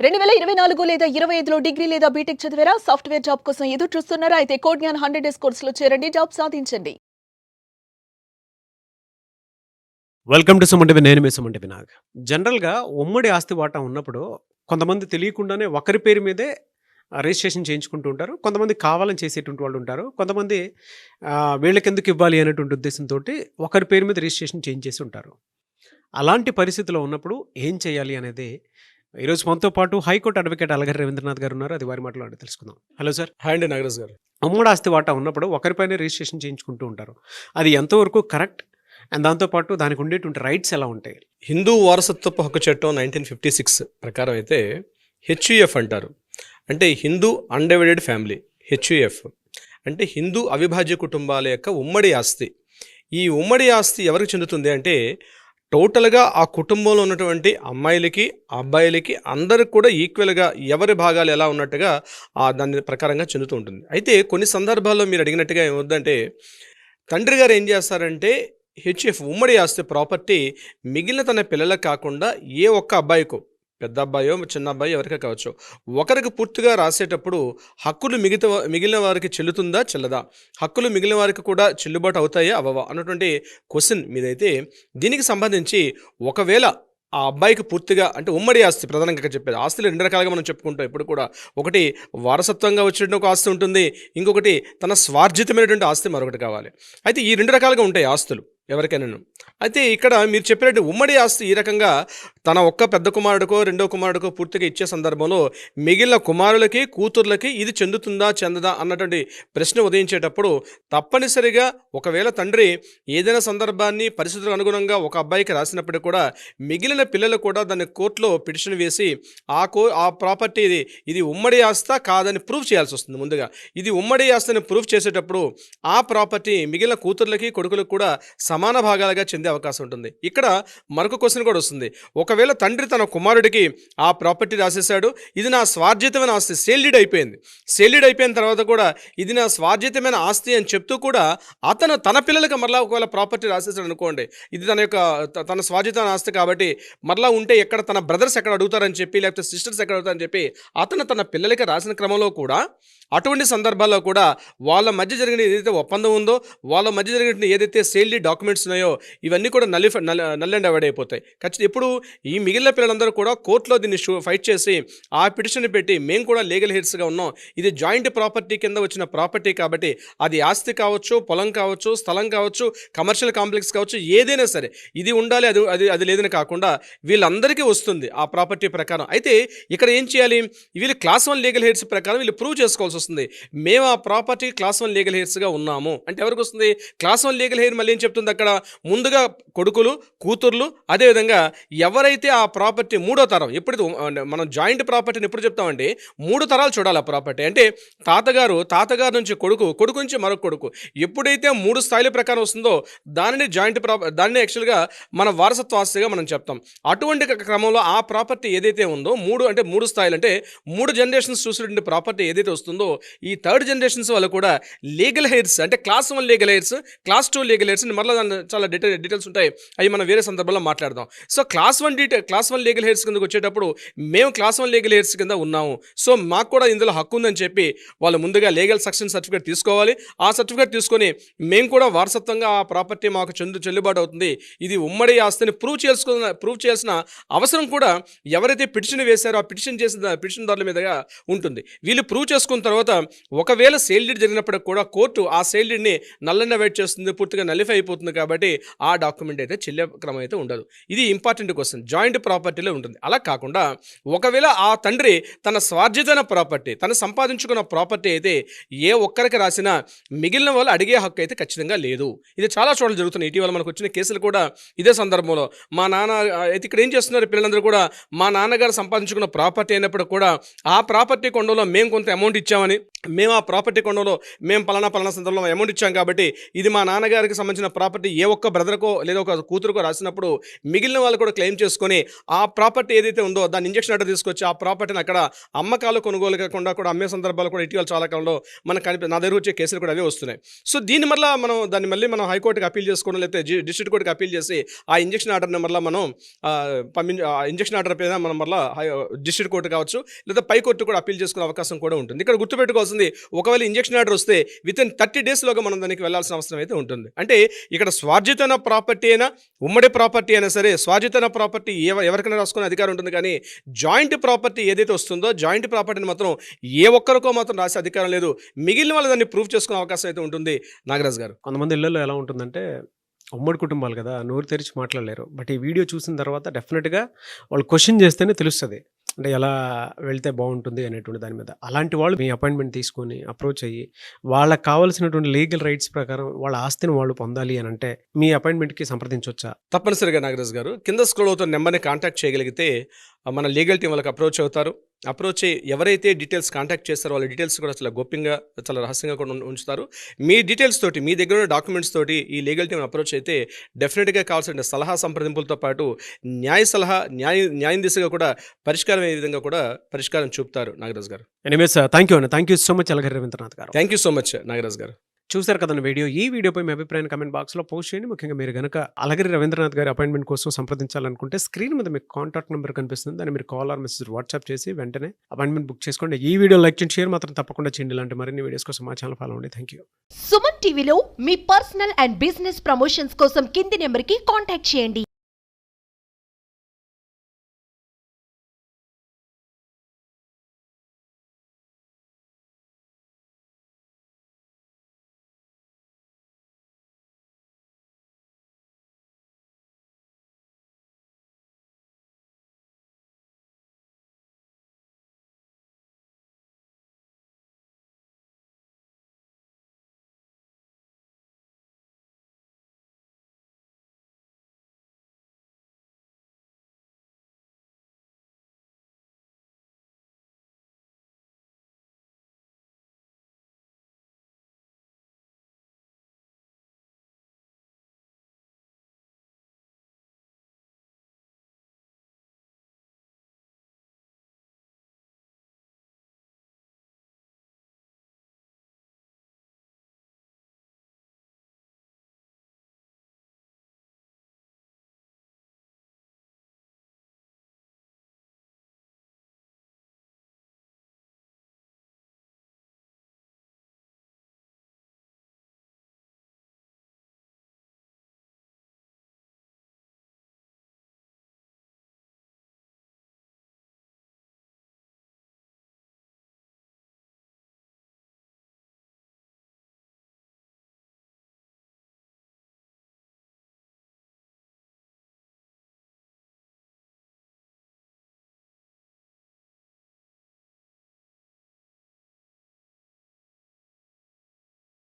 2024 లేదా 25లో డిగ్రీ లేదా బీటెక్ చదివారా? సాఫ్ట్‌వేర్ జాబ్ కోసం ఎదురు చూస్తున్నారా? అయితే కోడ్ జ్ఞాన్ 100 డేస్ కోర్సులో చేరండి. జాబ్ సాధించండి. Welcome to Suman TV. నేను మీ సుమన్ టీవీ నాగ్. జనరల్‌గా ఉమ్మడి ఆస్తి వాటా ఉన్నప్పుడు కొంతమంది తెలియకుండానే ఒకరి పేరు మీదే రిజిస్ట్రేషన్ చేయించుకుంటూ ఉంటారు. కొంతమంది కావాలని చేసేటువంటి వాళ్ళు ఉంటారు. కొంతమంది వీళ్ళకెందుకు ఇవ్వాలి అనేటువంటి ఉద్దేశంతోటి ఒకరి పేరు మీద రిజిస్ట్రేషన్ చేయించేసి ఉంటారు. అలాంటి పరిస్థితిలో ఉన్నప్పుడు ఏం చేయాలి అనేది ఈరోజు మనతో పాటు హైకోర్టు అడ్వకేట్ అలగరి రవీంద్రనాథ్ గారు ఉన్నారు. అది వారి మాటలో అడిగి తెలుసుకుందాం. Hello sir. హాయ్ అండి నాగరాజ్ గారు. ఉమ్మడి ఆస్తి వాటా ఉన్నప్పుడు ఒకరిపైనే రిజిస్ట్రేషన్ చేయించుకుంటూ ఉంటారు. అది ఎంతవరకు కరెక్ట్? అండ్ దాంతోపాటు దానికి ఉండేటువంటి రైట్స్ ఎలా ఉంటాయి? హిందూ వారసత్వపు హక్కు చట్టం 1956 ప్రకారం అయితే హెచ్యుఎఫ్ అంటారు. అంటే హిందూ అన్డివైడెడ్ ఫ్యామిలీ. హెచ్యుఎఫ్ అంటే హిందూ అవిభాజ్య కుటుంబాల యొక్క ఉమ్మడి ఆస్తి. ఈ ఉమ్మడి ఆస్తి ఎవరికి చెందుతుంది అంటే టోటల్గా ఆ కుటుంబంలో ఉన్నటువంటి అమ్మాయిలకి అబ్బాయిలకి అందరికి కూడా ఈక్వల్గా ఎవరి భాగాలు ఎలా ఉన్నట్టుగా దాని ప్రకారంగా చెందుతూ ఉంటుంది. అయితే కొన్ని సందర్భాల్లో మీరు అడిగినట్టుగా ఏమవుద్దంటే తండ్రి గారు ఏం చేస్తారంటే హెచ్ఎఫ్ ఉమ్మడి ఆస్తి ప్రాపర్టీ మిగిలిన తన పిల్లలకు కాకుండా ఏ ఒక్క అబ్బాయికో, పెద్ద అబ్బాయో చిన్న అబ్బాయి ఎవరికో కావచ్చు, ఒకరికి పూర్తిగా రాసేటప్పుడు హక్కులు మిగిలిన వారికి చెల్లుతుందా చెల్లదా, హక్కులు మిగిలిన వారికి కూడా చెల్లుబాటు అవుతాయా అవ్వవా అన్నటువంటి క్వశ్చన్ మీదైతే దీనికి సంబంధించి ఒకవేళ ఆ అబ్బాయికి పూర్తిగా అంటే ఉమ్మడి ఆస్తి ప్రధానంగా చెప్పేది ఆస్తులు రెండు రకాలుగా మనం చెప్పుకుంటాం ఇప్పుడు కూడా. ఒకటి వారసత్వంగా వచ్చిన ఒక ఆస్తి ఉంటుంది, ఇంకొకటి తన స్వార్జితమైనటువంటి ఆస్తి మరొకటి కావాలి. అయితే ఈ రెండు రకాలుగా ఉంటాయి ఆస్తులు ఎవరికైనా. అయితే ఇక్కడ మీరు చెప్పినట్టు ఉమ్మడి ఆస్తి ఈ రకంగా తన ఒక్క పెద్ద కుమారుడికో రెండో కుమారుడికో పూర్తిగా ఇచ్చే సందర్భంలో మిగిలిన కుమారులకి కూతుర్లకి ఇది చెందుతుందా చెందదా అన్నటువంటి ప్రశ్న ఉదయించేటప్పుడు తప్పనిసరిగా ఒకవేళ తండ్రి ఏదైనా సందర్భాన్ని పరిస్థితులకు అనుగుణంగా ఒక అబ్బాయికి రాసినప్పటికీ కూడా మిగిలిన పిల్లలు కూడా దాన్ని కోర్టులో పిటిషన్ వేసి ఆ ప్రాపర్టీ ఇది ఉమ్మడి ఆస్తా కాదని ప్రూవ్ చేయాల్సి వస్తుంది. ముందుగా ఇది ఉమ్మడి ఆస్తిని ప్రూవ్ చేసేటప్పుడు ఆ ప్రాపర్టీ మిగిలిన కూతుర్లకి కొడుకులకు కూడా సమాన భాగాలుగా చెందే అవకాశం ఉంటుంది. ఇక్కడ మరొక క్వశ్చన్ కూడా వస్తుంది. ఒకవేళ తండ్రి తన కుమారుడికి ఆ ప్రాపర్టీ రాసేసాడు, ఇది నా స్వార్జితమైన ఆస్తి, సేల్డీడ్ అయిపోయింది. సేల్డీడ్ అయిపోయిన తర్వాత కూడా ఇది నా స్వార్జితమైన ఆస్తి అని చెప్తూ కూడా అతను తన పిల్లలకి మరలా ఒకవేళ ప్రాపర్టీ రాసేసాడు అనుకోండి, ఇది తన స్వార్జితమైన ఆస్తి కాబట్టి మరలా ఉంటే ఎక్కడ తన బ్రదర్స్ ఎక్కడ అడుగుతారని చెప్పి, లేకపోతే సిస్టర్స్ ఎక్కడ అడుగుతారని చెప్పి అతను తన పిల్లలకి రాసిన క్రమంలో కూడా అటువంటి సందర్భాల్లో కూడా వాళ్ళ మధ్య జరిగిన ఏదైతే ఒప్పందం ఉందో, వాళ్ళ మధ్య జరిగిన ఏదైతే సేల్డీ డాక్యుమెంట్స్ ఉన్నాయో ఇవన్నీ కూడా నల్ అండ్ అవాయిడ్ అయిపోతాయి. ఖచ్చితంగా ఇప్పుడు ఈ మిగిలిన పిల్లలందరూ కూడా కోర్టులో దీన్ని ఫైట్ చేసి ఆ పిటిషన్ పెట్టి మేము కూడా లీగల్ హెయిర్స్గా ఉన్నాం, ఇది జాయింట్ ప్రాపర్టీ కింద వచ్చిన ప్రాపర్టీ కాబట్టి అది ఆస్తి కావచ్చు, పొలం కావచ్చు, స్థలం కావచ్చు, కమర్షియల్ కాంప్లెక్స్ కావచ్చు, ఏదైనా సరే ఇది ఉండాలి, అది లేదని కాకుండా వీళ్ళందరికీ వస్తుంది ఆ ప్రాపర్టీ ప్రకారం. అయితే ఇక్కడ ఏం చేయాలి, వీళ్ళు క్లాస్ 1 లీగల్ హెయిర్స్ ప్రకారం వీళ్ళు ప్రూవ్ చేసుకోవాల్సి వస్తుంది. మేము ఆ ప్రాపర్టీ క్లాస్ 1 లీగల్ హెయిర్స్గా ఉన్నాము అంటే ఎవరికి వస్తుంది? క్లాస్ 1 లీగల్ హెయిర్ మళ్ళీ ఏం చెప్తుంది అక్కడ, ముందుగా కొడుకులు కూతుర్లు, అదేవిధంగా ఎవరైతే ఆ ప్రాపర్టీ మూడో తరం, ఎప్పుడు మనం జాయింట్ ప్రాపర్టీని ఎప్పుడు చెప్తామంటే 3 తరాలు చూడాలి ఆ ప్రాపర్టీ. అంటే తాతగారు నుంచి కొడుకు నుంచి మరొక కొడుకు, ఎప్పుడైతే 3 స్థాయిల ప్రకారం వస్తుందో దానిని దానిని యాక్చువల్గా మన వారసత్వ ఆస్తిగా మనం చెప్తాం. అటువంటి క్రమంలో ఆ ప్రాపర్టీ ఏదైతే ఉందో 3 స్థాయిలు అంటే 3 జనరేషన్స్ చూసినటువంటి ప్రాపర్టీ ఏదైతే వస్తుందో ఈ థర్డ్ జనరేషన్స్ వాళ్ళు కూడా లీగల్ హెయిర్స్ అంటే class 1 legal hairs, class 2 legal hairs మరలా చాలా డీటెయిల్స్ ఉంటాయి, అవి మనం వేరే సందర్భంలో మాట్లాడదాం. సో క్లాస్ 1 లీగల్ హెయిర్స్ కిందకు వచ్చేటప్పుడు మేము క్లాస్ 1 లీగల్ హెయిర్స్ కింద ఉన్నాము, సో మాకు కూడా ఇందులో హక్కు ఉందని చెప్పి వాళ్ళు ముందుగా లీగల్ సక్సెషన్ సర్టిఫికేట్ తీసుకోవాలి. ఆ సర్టిఫికేట్ తీసుకొని మేము కూడా వారసత్వంగా ఆ ప్రాపర్టీ మాకు చెల్లుబాటు అవుతుంది, ఇది ఉమ్మడి ఆస్తిని ప్రూవ్ చేయాల్సిన అవసరం కూడా ఎవరైతే పిటిషన్ వేశారో ఆ పిటిషన్దారుల మీదుగా ఉంటుంది. వీళ్ళు ప్రూవ్ చేసుకున్న తర్వాత ఒకవేళ సేల్ డీడ్ జరిగినప్పటికి కూడా కోర్టు ఆ సేల్ డీడ్ని నల్ అండ్ అవాయిడ్ చేస్తుంది, పూర్తిగా నలిఫై అయిపోతుంది. కాబట్టి ఆ డాక్యుమెంట్ అయితే చెల్లే క్రమం అయితే ఉండదు. ఇది ఇంపార్టెంట్ క్వశ్చన్, జాయింట్ ప్రాపర్టీలో ఉంటుంది. అలా కాకుండా ఒకవేళ ఆ తండ్రి తన స్వార్జితమైన ప్రాపర్టీ, తను సంపాదించుకున్న ప్రాపర్టీ అయితే ఏ ఒక్కరికి రాసినా మిగిలిన వాళ్ళు అడిగే హక్కు అయితే ఖచ్చితంగా లేదు. ఇది చాలా చోట్ల జరుగుతుంది. ఇటీవల మనకు వచ్చిన కేసులు కూడా ఇదే సందర్భంలో మా నాన్న అయితే ఇక్కడ ఏం చేస్తున్నారు, పిల్లలందరూ కూడా మా నాన్నగారు సంపాదించుకున్న ప్రాపర్టీ అయినప్పుడు కూడా ఆ ప్రాపర్టీ కొండంలో మేము కొంత అమౌంట్ ఇచ్చామని, మేము ఆ ప్రాపర్టీ కొండంలో మేము పలానా సందర్భంలో అమౌంట్ ఇచ్చాం కాబట్టి ఇది మా నాన్నగారికి సంబంధించిన ప్రాపర్టీ ప్రాపర్టీ ఏ ఒక్క బ్రదర్కో లేదా ఒక కూతురుకో రాసినప్పుడు మిగిలిన వాళ్ళు కూడా క్లెయిమ్ చేసుకొని ఆ ప్రాపర్టీ ఏదైతే ఉందో దాన్ని ఇంజక్షన్ ఆర్డర్ తీసుకొచ్చి ఆ ప్రాపర్టీని అక్కడ అమ్మకాలు కొనుగోలు కాకుండా కూడా అమ్మే సందర్భాలు కూడా ఇటీవల చాలా కాలంలో మనకు నా దగ్గర వచ్చే కేసులు కూడా అవే వస్తున్నాయి. సో దీన్ని మళ్ళీ మనం హైకోర్టుకి అప్పీల్ చేసుకోవడం లేకపోతే డిస్ట్రిక్ట్ కోర్టుకి అప్పీల్ చేసి ఆ ఇంజక్షన్ ఆర్డర్ని మళ్ళీ మనం ఇంజక్షన్ ఆర్డర్ పైన మనం మళ్ళీ డిస్ట్రిక్ట్ కోర్టు కావచ్చు లేదా పై కోర్టు కూడా అప్పీల్ చేసుకునే అవకాశం కూడా ఉంటుంది. ఇక్కడ గుర్తుపెట్టుకోవాల్సింది, ఒకవేళ ఇంజక్షన్ ఆర్డర్ వస్తే వితిన్ 30 డేస్లోగా మనం దానికి వెళ్లాల్సిన అవసరం అయితే ఉంటుంది. అంటే ఇక్కడ స్వార్జితమైన ప్రాపర్టీ అయినా ఉమ్మడి ప్రాపర్టీ అయినా సరే స్వార్జితమైన ప్రాపర్టీ ఎవరికైనా రాసుకునే అధికారం ఉంటుంది. కానీ జాయింట్ ప్రాపర్టీ ఏదైతే వస్తుందో జాయింట్ ప్రాపర్టీని మాత్రం ఏ ఒక్కరికో మాత్రం రాసే అధికారం లేదు. మిగిలిన వాళ్ళు దాన్ని ప్రూవ్ చేసుకునే అవకాశం అయితే ఉంటుంది. నాగరాజ్ గారు, కొంతమంది ఇళ్లలో ఎలా ఉంటుందంటే ఉమ్మడి కుటుంబాలు కదా, నోరు తెరిచి మాట్లాడలేరు. బట్ ఈ వీడియో చూసిన తర్వాత డెఫినెట్గా వాళ్ళు క్వశ్చన్ చేస్తేనే తెలుస్తుంది, అంటే ఎలా వెళ్తే బాగుంటుంది అనేటువంటి దాని మీద. అలాంటి వాళ్ళు మీ అపాయింట్మెంట్ తీసుకొని అప్రోచ్ అయ్యి వాళ్ళకి కావాల్సినటువంటి లీగల్ రైట్స్ ప్రకారం వాళ్ళ ఆస్తిని వాళ్ళు పొందాలి అని అంటే మీ అపాయింట్మెంట్కి సంప్రదించవచ్చా? తప్పనిసరిగా నాగరాజ్ గారు, కింద స్క్రోల్ అవుతున్న నెంబర్ని కాంటాక్ట్ చేయగలిగితే మన లీగల్ టీం వాళ్ళకి అప్రోచ్ అవుతారు. అప్రోచ్ అయ్యి ఎవరైతే డీటెయిల్స్ కాంటాక్ట్ చేస్తారో వాళ్ళ డీటెయిల్స్ కూడా చాలా గోప్యంగా చాలా రహస్యంగా కూడా ఉంచుతారు. మీ డీటెయిల్స్ తోటి మీ దగ్గర ఉన్న డాక్యుమెంట్స్ తోటి ఈ లీగల్ టీం అప్రోచ్ అయితే డెఫినెట్గా కావాల్సిన సలహా సంప్రదింపులతో పాటు న్యాయ సలహా న్యాయం దిశగా కూడా పరిష్కారం అయ్యే విధంగా కూడా పరిష్కారం చూపుతారు. Nagaraj garu, anyways thank you అండి, thank you so much Alagiri Ravindranath garu. Thank you so much Nagaraj garu. చూసారు కదండి వీడియో. ఈ వీడియోపై మీ అభిప్రాయాన్ని కమెంట్ బాక్స్లో పోస్ట్ చేయండి. ముఖ్యంగా మీరు కనుక అలగిరి రవీంద్రనాథ్ గారి అపాయింట్మెంట్ కోసం సంప్రదించాలనుకుంటే స్క్రీన్ మీద మీకు కాంటాక్ట్ నెంబర్ కనిపిస్తుంది, దాన్ని మీరు కాల్ ఆర్ మెసేజ్ వాట్సాప్ చేసి వెంటనే అపాయింట్మెంట్ బుక్ చేసుకోండి. ఈ వీడియో లైక్ చేయండి, షేర్ మాత్రం తప్పకుండా చేయండి. ఇలాంటి మరిన్ని వీడియోస్ కోసం మా ఛానల్ ఫాలో అవ్వండి. Thank you. సుమన్ టీవీలో మీ పర్సనల్ అండ్ బిజినెస్ ప్రమోషన్స్ కోసం కింది నెంబర్కి కాంటాక్ట్ చేయండి.